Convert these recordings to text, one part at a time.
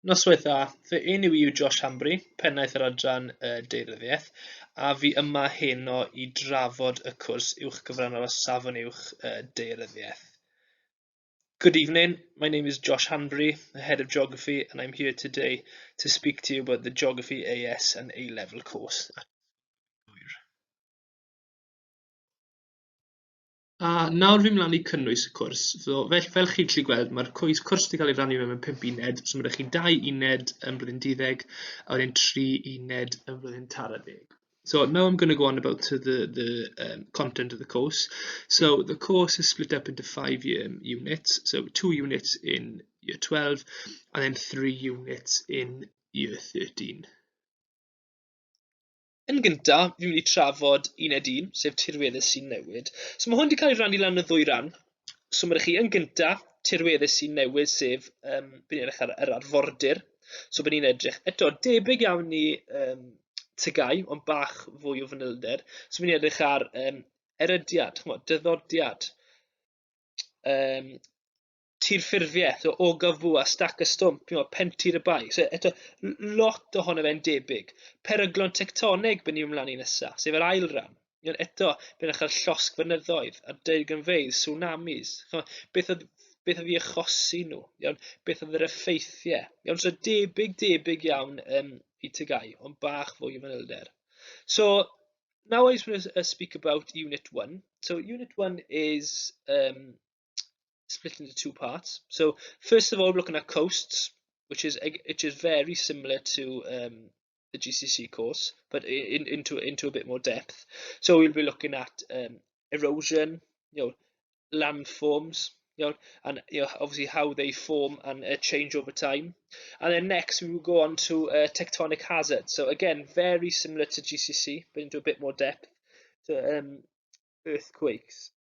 Noswaith dda, fy enw yw Josh Hambry, pennaeth yr adran Daearyddiaeth, a fi yma heno i drafod y cwrs uwchgyfrannol o safon uwch Daearyddiaeth. Good evening, my name is Josh Hanbury, the head of geography, and I'm here today to speak to you about the Geography AS and A-level course. Nawr fi mlaen i cynnwys y cwrs. So, fel chi'n gallu gweld, mae'r cwrs wedi cael ei rannu mewn 5 uned. So, mae rhaid chi 2 uned yn blwyddyn 12, a wedyn 3 uned yn blwyddyn 12. So now I'm going to go on about the content of the course. So the course is split up into 5 units. So 2 units in year 12 and then 3 units in year 13. Yn gyntaf, fi'n mynd i trafod uned 1, sef tirweddau sy'n newid. So mae hwn wedi cael ei rannu lan y 2 ran. So mae chi yn gyntaf, tirweddau sy'n newid, sef bydd ni'n edrych ar yr arfordir. So bydd ni'n edrych eto debyg iawn i tygau, ond bach fwy o fanylder. So bydd ni'n edrych ar erydiad, dyddodiad, tirffurfiau, so ogaf bwa, stac y stwmp, pentir y bai. So eto, lot ohono fe'n debyg. Peryglon tectoneg bydd ni'n ymlaen i nesaf, sef yr ail ran. Eto, bydd ni'n cael llosg fynyddoedd, a deugynfeidd, tsunamis. Beth oedd fi achosi nhw? Beth oedd yr effeithiau? So debyg iawn i tygau, ond bach fwy o fanylder. So, now I just want to speak about Unit 1. So, Unit 1 is split into 2 parts. So first of all, we're looking at coasts, which is very similar to the GCC course, but into a bit more depth. So we'll be looking at erosion, landforms, and obviously how they form and change over time. And then next we will go on to tectonic hazards. So again, very similar to GCC, but into a bit more depth. So earthquakes,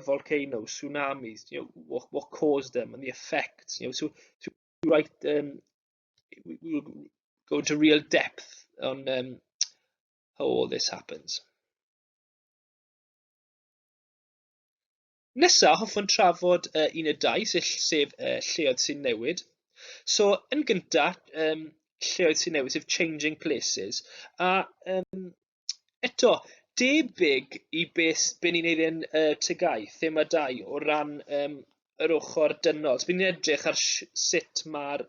volcanoes, tsunamis, what caused them and the effects. So right, we will go into real depth on how all this happens. Nesa, hoffwn trafod uned 2, sef lleoedd sy'n newid. So, yn gyntaf, lleoedd sy'n newid, sef changing places. A eto, debyg i beth ni'n neud yn tygau, thema 2, o ran yr ochr dynol. So, bydd ni'n edrych ar sut mae'r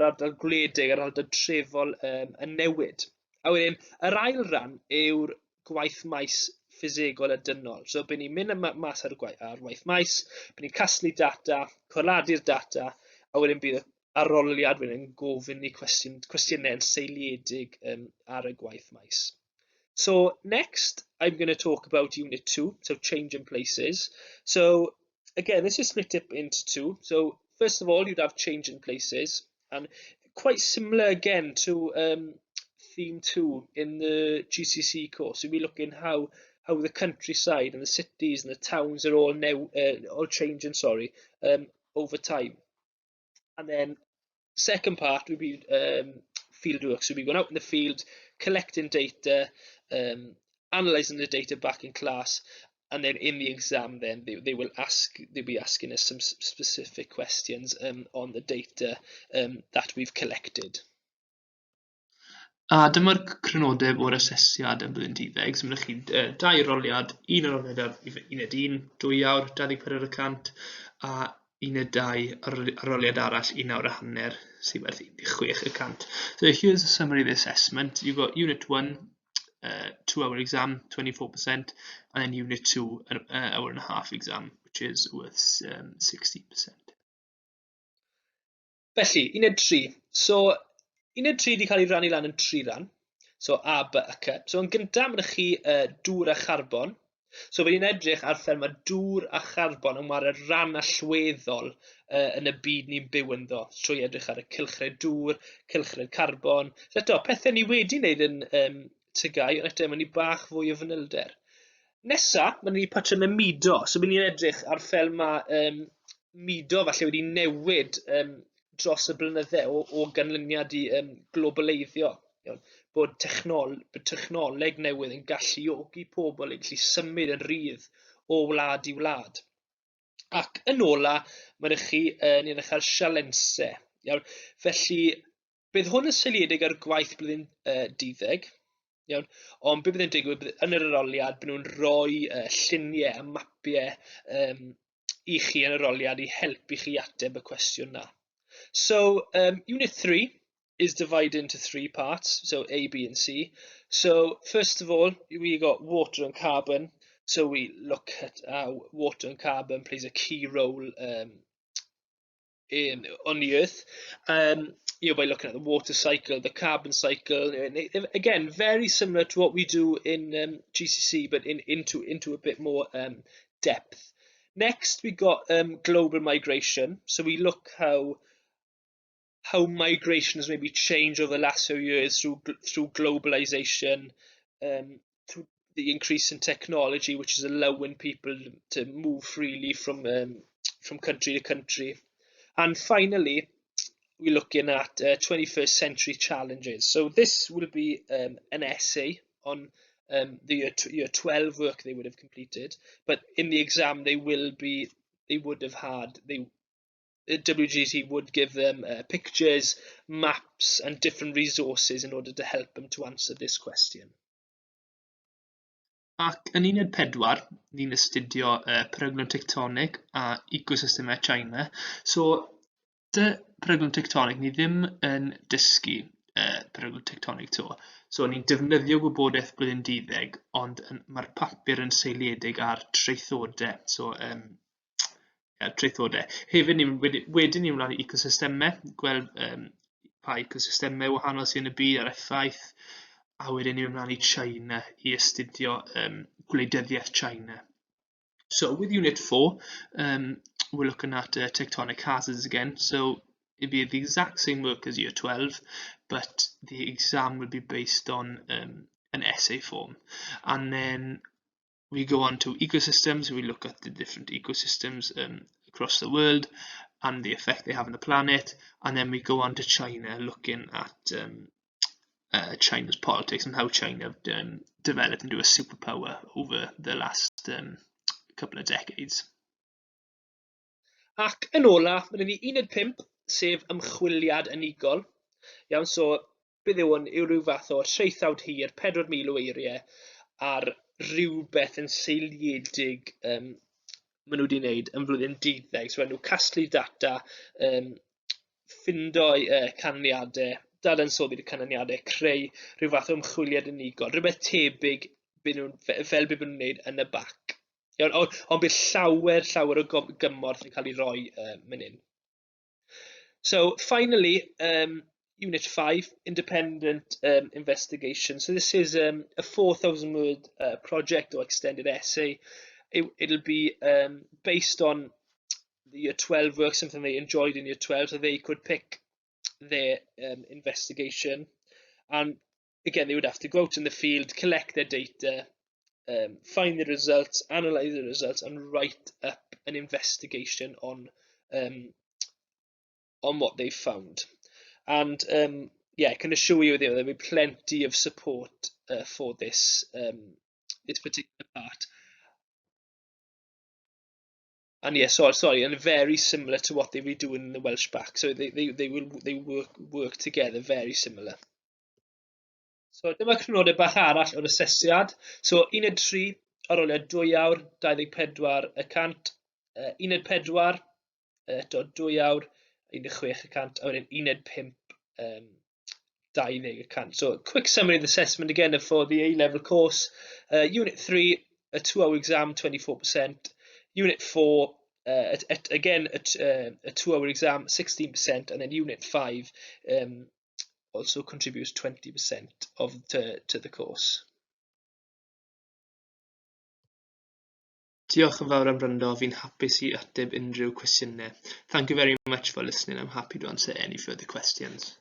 ardal gwledig, yr ardal trefol yn newid. A wedyn, yr ail ran yw'r gwaith maes ffisegol a dynol. So, bydd ni'n mynd mas ar waith maes, bydd ni'n casglu data, corladu'r data, a wedyn bydd aroliad wedyn yn gofyn ni cwestiynau yn seiliedig ar y gwaith maes. So next, I'm going to talk about Unit 2, so changing places. So again, this is split up into 2. So first of all, you'd have changing places, and quite similar again to theme 2 in the GCC course. So we're looking how the countryside and the cities and the towns are all changing, over time. And then second part would be field work. So we're going out in the field, collecting data, analysing the data back in class, and then in the exam then they'll be asking us some specific questions on the data that we've collected. A dyma'r crynodeb o'r asesiad yn blwyddyn 12. So mae chi 2 aroliad, un aroliad ar uned 1, 2 awr, 24%, a uned 2 aroliad arall 1 awr a hanner, sy'n werth 6%. So here's a summary of the assessment. You've got Unit 1, 2-hour exam, 24%, and then Unit 2, an hour and a half exam, which is worth 60%. Felly, Uned 3. So, Uned 3 wedi cael ei rannu lan yn 3 ran. So, A, B, a C. So, yn gyntaf, mae chi dŵr a charbon. So, bydd ni'n edrych ar fel mae dŵr a charbon yn mae'r ran allweddol yn y byd ni'n byw ynddo. Trwy edrych ar y cylchred dŵr, cylchred carbon. So, eto, pethau ni wedi wneud yn tygau, ond eto, mae ni bach fwy o fanylder. Nesa, mae ni patron y mudo. So, bydd ni'n edrych ar fel mae mudo falle wedi newid dros y blynyddau o ganlyniad i globaleiddio. Bod technoleg newydd yn galluogi pobl yn gallu symud yn rhydd o wlad i wlad. Ac yn ola, mae'n chi ni'n edrych ar sialensau. Iawn? Felly, bydd hwn yn seiliedig ar gwaith blwyddyn 12. Iawn? Ond be bydd yn digwydd yn yr aroliad, bydd nhw'n rhoi lluniau a mapiau i chi yn yr aroliad i helpu chi ateb y cwestiwn na. So, Unit 3 is divided into 3 parts, so A, B, and C. So, first of all, we got water and carbon. So we look at how water and carbon plays a key role on the Earth. By looking at the water cycle, the carbon cycle, and again, very similar to what we do in GCC, but into a bit more depth. Next, we got global migration. So we look how migration has maybe changed over the last few years through globalization, through the increase in technology, which is allowing people to move freely from country to country. And finally, we're looking at 21st century challenges. So this will be an essay on the year 12 work they would have completed, but in the exam WGT would give them pictures, maps, and different resources in order to help them to answer this question. Ac yn uned 4, ni'n astudio peryglon tectonic a ecosystemau China. So, dy peryglon tectonic, ni ddim yn dysgu peryglon tectonic to. So, ni'n defnyddio gwybodaeth blwyddyn 12, ond mae'r papur yn seiliedig ar traethodau. So, traethodau. Hefyd, wedyn ni'n ymlaen i ecosystemau, gweld pa ecosystemau wahanol sy'n y byd ar effaith, a wedyn ni'n ymlaen i China i astudio gwleidyddiaeth China. So with Unit 4, we're looking at tectonic hazards again. So it'll be the exact same work as Year 12, but the exam will be based on an essay form. And then we go on to ecosystems. We look at the different ecosystems across the world and the effect they have on the planet. And then we go on to China, looking at China's politics and how China developed into a superpower over the last couple of decades. Ac yn ola, mae ni uned 5, sef ymchwiliad unigol. Iawn, so beth yw hwn? Yw rhyw fath o traethawd hir, 4,000 o eiriau, ar rhywbeth yn seiliedig maen nhw wedi wneud yn flwyddyn 12. So, nhw casglu data, ffindo canlyniadau, dadansoddi'r canlyniadau, creu rhyw fath o ymchwiliad unigol, rhywbeth tebyg fel beth nhw'n wneud yn y bac. Ond bydd llawer o gymorth yn cael ei roi fan hyn. So finally, Unit 5, independent investigation. So this is a 4,000-word project or extended essay. It'll be based on the Year 12 work, something they enjoyed in Year 12, so they could pick their investigation. And again, they would have to go out in the field, collect their data, find the results, analyze the results, and write up an investigation on what they found. And I can assure you there'll be plenty of support for this particular part. And sorry, and very similar to what they were doing in the Welsh back. So they work together, very similar. So dyma crynodau bach arall o'r asesiad. So uned 3, aroliad 2 awr, 24 y cant. Uned 4, eto 2 awr, 16 y cant. A wedyn uned 5, 20 y cant. So quick summary of the assessment again for the A-level course. Unit 3, a 2-hour exam, 24%. Unit 4, again a 2-hour exam, 16%. And then Unit 5, also contributes 20% to the course. Diolch yn fawr am wrando. Fi'n hapus i ateb unrhyw cwestiynau. Thank you very much for listening. I'm happy to answer any further questions.